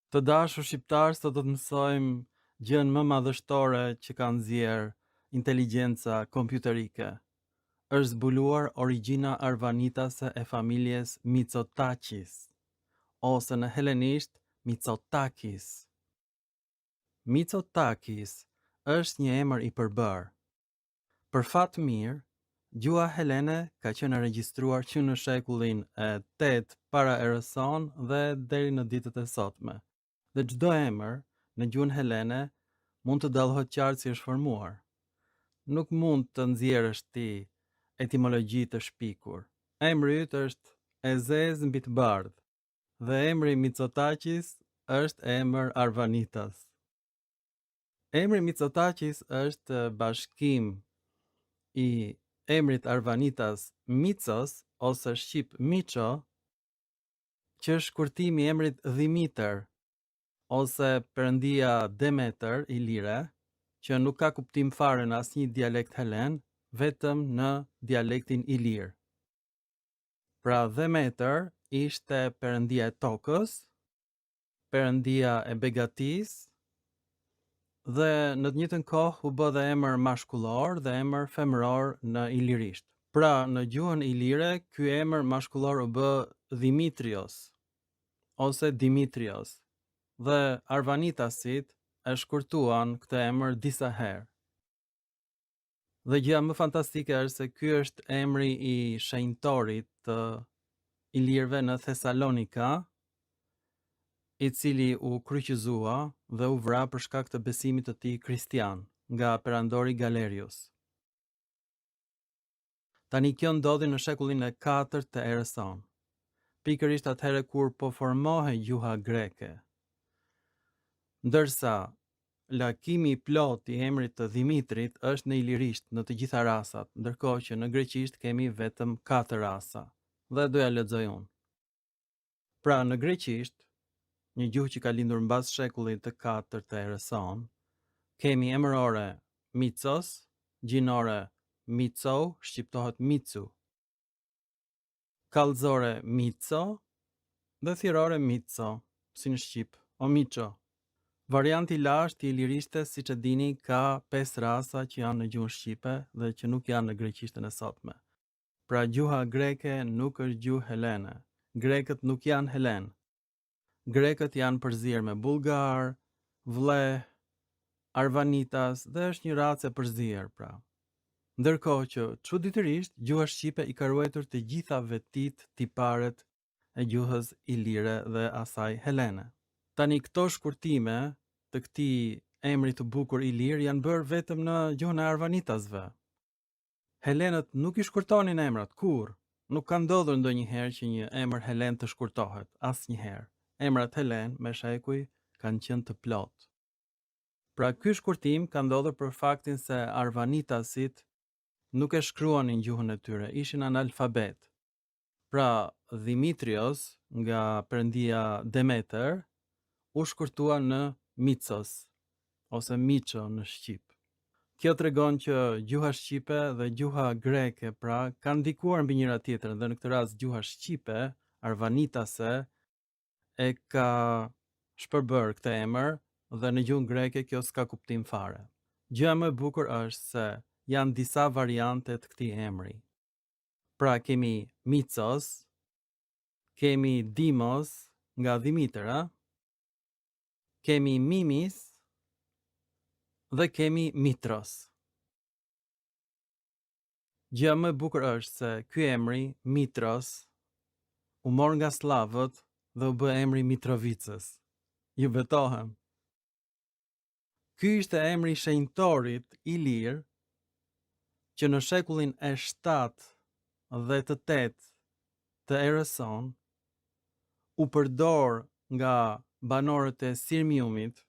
Të dashur shqiptar, sot do të mësojmë gjën më madhështore që ka nxjerr inteligjenca kompjuterike. Është zbuluar origjina arvanitase e familjes Mitsotakis, ose në helenisht Mitsotakis. Mitsotakis është një emër i përbërë. Për fat mirë, gjuha helene ka qenë e regjistruar që në shekullin e 8 para erës sonë dhe deri në ditët e sotme. Dhe çdo emër në gjuhën helene mund të dallohet qartë si është formuar. Nuk mund të nxjerrësh ti etimologji të shpikur. Emri yt është e zezë mbi të bardhë dhe emri Mitsotakis është emër arvanitas. Emri Mitsotakis është bashkim i emrit arvanitas Mitsos ose shqip Miço, që është shkurtimi i emrit Dimitër ose perëndia Demeter i lire, që nuk ka kuptim fare në asnjë dialekt helen, vetëm në dialektin ilir. Pra Demeter ishte perëndia e tokës, perëndia e begatisë, dhe në të njëjtën kohë u bë dhe emër mashkullor dhe emër femëror në ilirisht. Pra në gjuhën ilire, ky emër mashkullor u bë Dimitrios ose Dimitrios, dhe arvanitasit e shkurtuan këtë emër disa herë. Dhe gjëja më fantastike është se ky është emri i shenjtorit të ilirëve në Thessalonika, i cili u kryqëzua dhe u vra për shkak të besimit të tij kristian nga perandori Galerius. Tani kjo ndodhi në shekullin e 4 të erës sonë, pikërisht atëherë kur po formohej gjuha greke. Ndërsa lakimi i plot i emrit të Dimitrit është në ilirisht në të gjitha rasat, ndërkohë që në greqisht kemi vetëm 4 rasa, dhe doja lexoj unë. Pra në greqisht, një gjuhë që ka lindur mbas shekullit të 4 të erës sonë, kemi emërore Mitsos, gjinore Mitso, shqiptohet Mitsu, kallëzore Mitso dhe thirrore Mitso, si në shqip, o Miço. Varianti i lashtë i ilirishtes, siç e dini, ka 5 rasa që janë në gjuhën shqipe dhe që nuk janë në greqishtën e sotme. Pra gjuha greke nuk është gjuhë helene. Grekët nuk janë helen. Grekët janë përzier me bulgar, vleh, arvanitas dhe është një racë e përzier, pra. Ndërkohë që çuditërisht gjuha shqipe i ka ruajtur të gjitha vetit tiparet e gjuhës ilire dhe asaj helene. Tani këto shkurtime të këtij emri të bukur ilir janë bërë vetëm në gjuhën e arvanitasve. Helenët nuk i shkurtonin emrat kurrë. Nuk ka ndodhur ndonjëherë që një emër helen të shkurtohet, asnjëherë. Emrat helen me shekuj kanë qenë të plotë. Pra ky shkurtim ka ndodhur për faktin se arvanitasit nuk e shkruanin gjuhën e tyre, ishin analfabet. Pra Dimitrios nga perëndia Demeter u shkurtua në Mitsos ose Miço në shqip. Kjo tregon që gjuha shqipe dhe gjuha greke pra kanë ndikuar mbi njëra tjetrën dhe në këtë rast gjuha shqipe arvanitase e ka shpërbër këtë emër dhe në gjuhën greke kjo s'ka kuptim fare. Gjëja më e bukur është se janë disa variante të këtij emri. Pra kemi Mitsos, kemi Dimos nga Dimitra, kemi Mimis dhe kemi Mitros. Gjëja më e bukur është se ky emri Mitros u mor nga slavët dhe u bë emri Mitrovicës. Ju betohem. Ky ishte emri i shenjtorit ilir që në shekullin e 7 dhe të 8 të erës sonë u përdor nga banorët e Sirmiumit,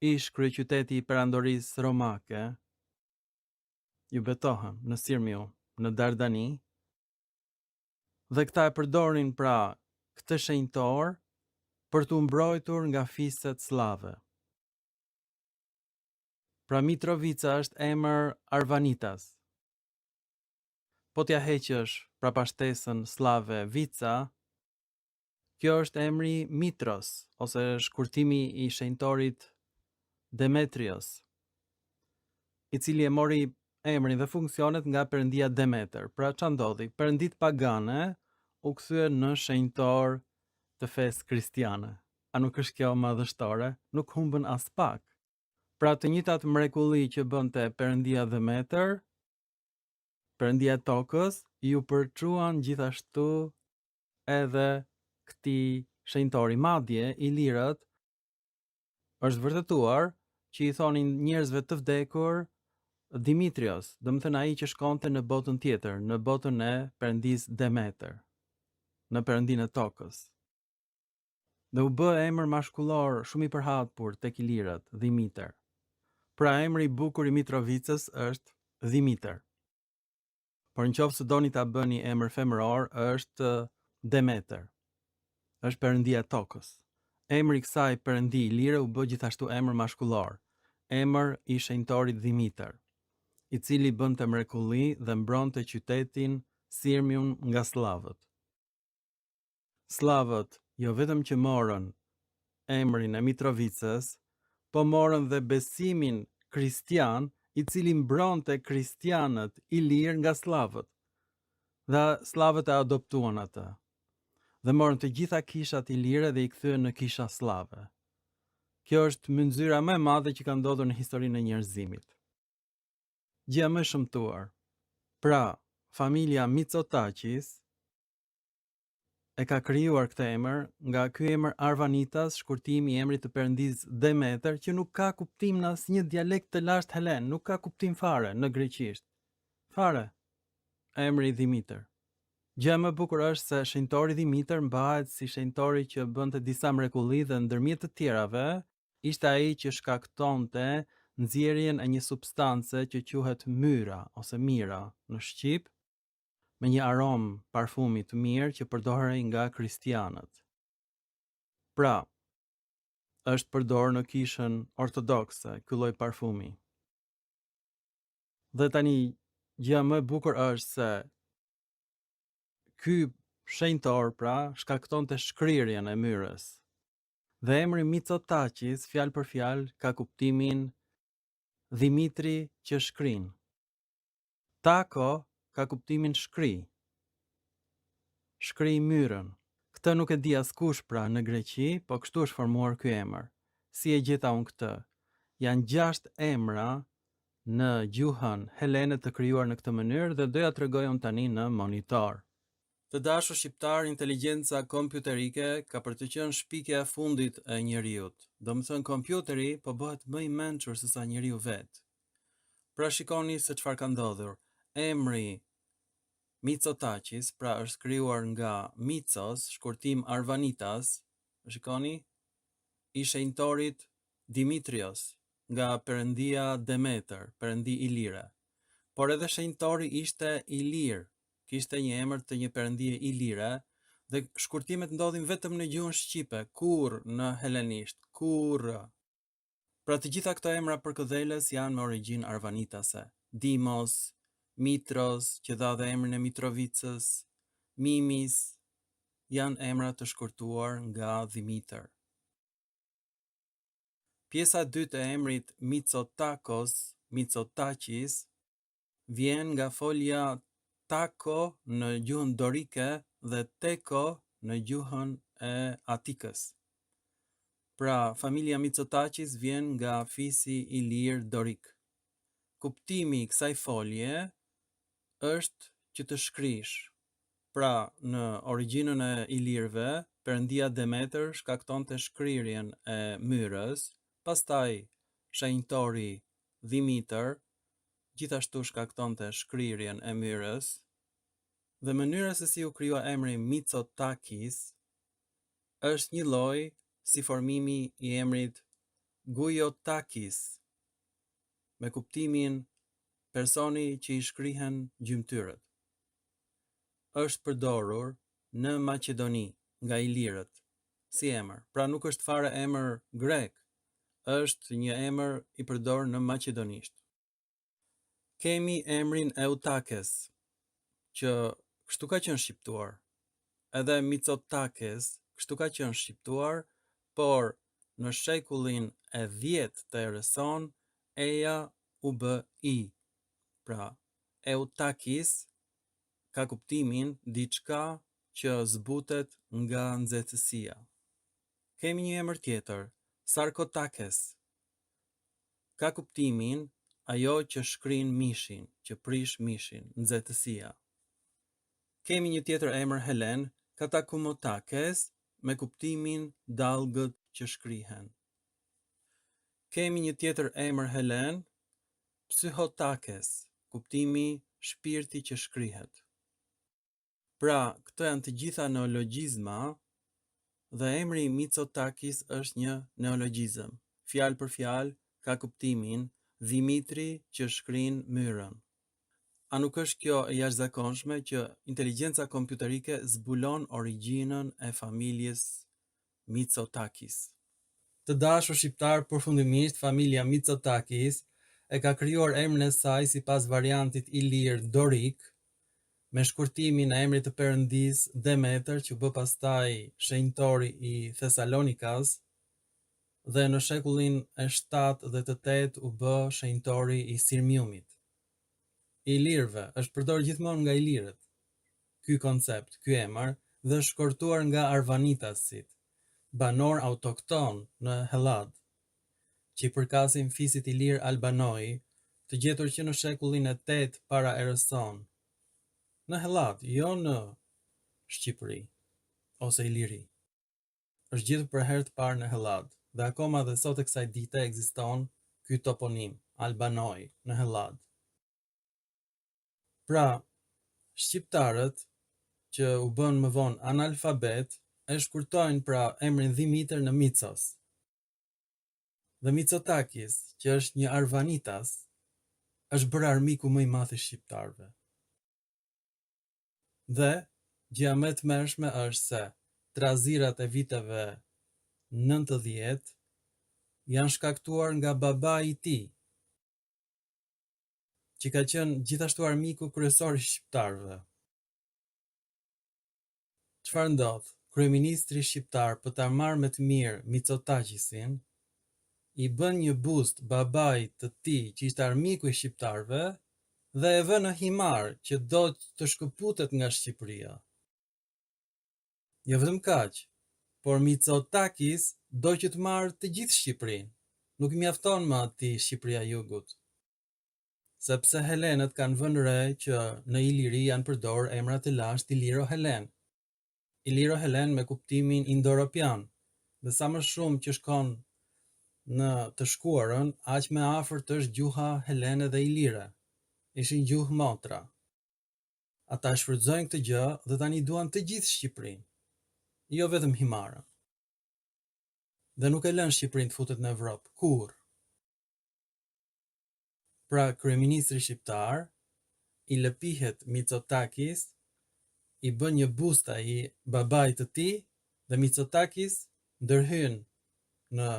ish kryeqyteti i perandorisë romake. Ju betohem, në Sirmium, në Dardani, dhe këta e përdorin pra këtë shenjtor për t'u mbrojtur nga fiset slave. Pra Mitrovica është emër arvanitas. Po t'ja heqësh prapashtesën slave Vica, Kjo është emri Mitros, ose shkurtimi i shenjtorit Demetrios, i cili e mori emrin dhe funksionet nga perëndia Demeter. Pra ç'a ndodhi? Perëndit pagane u kthyen në shenjtor të fesë kristiane. A nuk është kjo madhështore? Nuk humbën as pak. Pra të njëjtat mrekulli që bënte perëndia Demeter, perëndia e tokës, ju përçuan gjithashtu edhe këtij shenjtori. Madje ilirët është vërtetuar që i thonin njerëzve të vdekur Dimitrios, domethënë ai që shkonte në botën tjetër, në botën e perëndis Demeter, në perëndinë e tokës. Dhe u bë emër mashkullor shumë i përhapur tek ilirët, Dimiter. Pra emri i bukur i Mitrovicës është Dimiter. Por nëse doni ta bëni emër femëror, është Demeter. Është perëndia e tokës. Emri i kësaj perëndi ilire u bë gjithashtu emër mashkullor, emër i shenjtorit Dimiter, i cili bënte mrekulli dhe mbronte qytetin Sirmium nga slavët. Slavët jo vetëm që morën emrin e Mitrovicës, po morën dhe besimin kristian, i cili mbronte kristianët ilir nga slavët. Dhe slavët e adoptuan atë. Dhe morën të gjitha kishat ilire dhe i kthyen në kisha slave. Kjo është mynxyra më e madhe që ka ndodhur në historinë e njerëzimit. Gjëja më shëmtuar. Pra, familja Mitsotakis e ka krijuar këtë emër nga ky emër Arvanitas, shkurtimi i emrit të perëndis Demeter, që nuk ka kuptim në asnjë dialekt të lashtë helen, nuk ka kuptim fare në greqisht. Fare. Emri Dimiter. Gjë më e bukur është se shenjtori Dimiter mbahet si shenjtori që bënte disa mrekulli dhe ndërmjet të tjerave, ishte ai që shkaktonte nxjerrjen e një substance që quhet myra ose mira në shqip, me një aromë parfumi të mirë që përdorej nga kristianët. Pra, është përdorur në kishën ortodokse ky lloj parfumi. Dhe tani gjëja më e bukur është se ky shenjtor pra shkaktonte shkrirjen e myrës. Dhe emri Mitsotakis, fjalë për fjalë, ka kuptimin Dimitri që shkrin. Tako ka kuptimin shkri. Shkri myrën. Këtë nuk e di askush pra në Greqi, po kështu është formuar ky emër. Si e gjeta unë këtë? Janë 6 emra në gjuhën helene të krijuar në këtë mënyrë dhe doja t'rregoj unë tani në monitor. Të dashur shqiptar, inteligjenca kompjuterike ka për të qenë shpikja e fundit e njeriut. Domethënë kompjuteri po bëhet më i mençur se sa njeriu vet. Pra shikoni se çfarë ka ndodhur. Emri Mitsotakis, pra është krijuar nga Mitsos, shkurtim Arvanitas, shikoni, i shenjtorit Dimitrios, nga perëndia Demeter, perëndi ilire. Por edhe shenjtori ishte ilir, kishte një emër të një perëndie ilire, dhe shkurtimet ndodhin vetëm në gjuhën shqipe, kur në helenisht, kur. Pra të gjitha këto emra përkëdhelës janë me origjinë arvanitase. Dimos, Mitros, që dha dhe emrin e Mitrovicës, Mimis, janë emra të shkurtuar nga Dimiter. Pjesa e dytë e emrit Mitsotakis, vjen nga folja tako në gjuhën dorike dhe teko në gjuhën e Atikës. Pra, familja Mitsotakis vjen nga fisi ilir dorik. Kuptimi i kësaj folje është që të shkrish. Pra, në origjinën e ilirëve, perëndia Demeter shkaktonte shkrirjen e myrës, pastaj shenjtori Dimiter gjithashtu shkaktonte shkrirjen e myrës, dhe mënyra se si u krijua emri Mitsotakis është një lloj si formimi i emrit Gujotakis, me kuptimin personi që i shkrihen gjymtyrët. Është përdorur në Maqedoni nga ilirët si emër. Pra nuk është fare emër grek, është një emër i përdorur në maqedonisht. Kemi emrin Eutakes, që kështu ka qenë shqiptuar. Edhe Mitsotakis, kështu ka qenë shqiptuar, por në shekullin e 10 të erës sonë, eja u bë i. Pra, Eutakis ka kuptimin diçka që zbutet nga nxehtësia. Kemi një emër tjetër, Sarkotakes. Ka kuptimin ajo që shkrin mishin, që prish mishin, nxehtësia. Kemi një tjetër emër Helen, Katakumotakes, me kuptimin dallgët që shkrihen. Kemi një tjetër emër Helen, Psychotakes, kuptimi shpirti që shkrihet. Pra, këto janë të gjitha neologjizma dhe emri Mitsotakis është një neologjizëm. Fjalë për fjalë ka kuptimin Dimitri që shkrin myrën. A nuk është kjo e jashtëzakonshme që inteligjenca kompjuterike zbulon origjinën e familjes Mitsotakis? Të dashur shqiptar, përfundimisht familja Mitsotakis e ka krijuar emrin e saj sipas variantit ilir dorik, me shkurtimin e emrit të perëndis Demeter, që bë pastaj shenjtori i Thesalonikas, dhe në shekullin e 7 dhe të 8 u bë shenjtori i Sirmiumit. I Ilirëve është përdorur gjithmonë nga ilirët. Ky koncept, ky emër, dhe është shkortuar nga arvanitasit, banor autokton në Hellad, që i përkasin fisit ilir Albanoi, të gjetur që në shekullin e 8 para erës sonë. Në Hellad, jo në Shqipëri ose Iliri. Është gjetur për herë të parë në Hellad, dhe akoma dhe sot e kësaj dite ekziston ky toponim, Albanoi, në Hellad. Pra, shqiptarët që u bën më vonë analfabet e shkurtojnë pra emrin Dimitër në Mitsos. Dhe Mitsotakis, që është një arvanitas, është bërë armiku më i madh i shqiptarëve. Dhe gjëja më e tmerrshme është se trazirat e viteve 90 janë shkaktuar nga babai i tij, që ka qenë gjithashtu armiku kryesor i shqiptarëve. Çfarë ndodh? Kryeministri shqiptar, për ta marrë me të mirë Mitsotakisin, i bën një bust babait të tij, që ishte armiku i shqiptarëve, dhe e vë në himar që do të shkëputet nga Shqipëria. Jo vetëm kaq, por Mitsotakis do që të marrë të gjithë Shqipërinë. Nuk mjafton më atij Shqipëria Jugut. Sepse helenët kanë vënë re që në Iliri janë përdorur emra të lashtë Iliro-Helen. Iliro-Helen me kuptimin indo-europian, dhe sa më shumë që shkon në të shkuarën, aq më afërt është gjuha helene dhe ilire. Ishin gjuhë motra. Ata shfrytëzojnë këtë gjë dhe tani duan të gjithë Shqipërinë, jo vetëm himarën. Dhe nuk e lën Shqipërinë të futet në Evropë, kurrë. Pra, kryeministri shqiptar i lëpihet Mitsotakis, i bën një bust ai babait të tij, dhe Mitsotakis ndërhyn në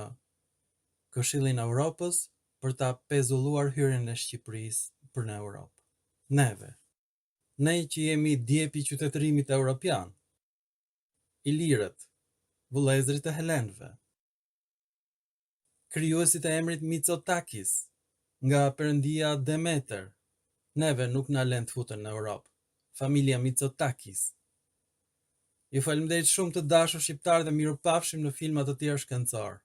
Këshillin e Evropës për ta pezulluar hyrjen e Shqipërisë për në Europë. Ne që jemi djepi i qytetërimit evropian, ilirët, vëllezërit e helenëve, krijuesit e emrit Mitsotakis, nga perëndia Demeter, neve nuk na lën të futen në Europë. Familja Mitsotakis. Ju faleminderit shumë të dashur shqiptar dhe mirupafshim në filma të tjerë shkencor.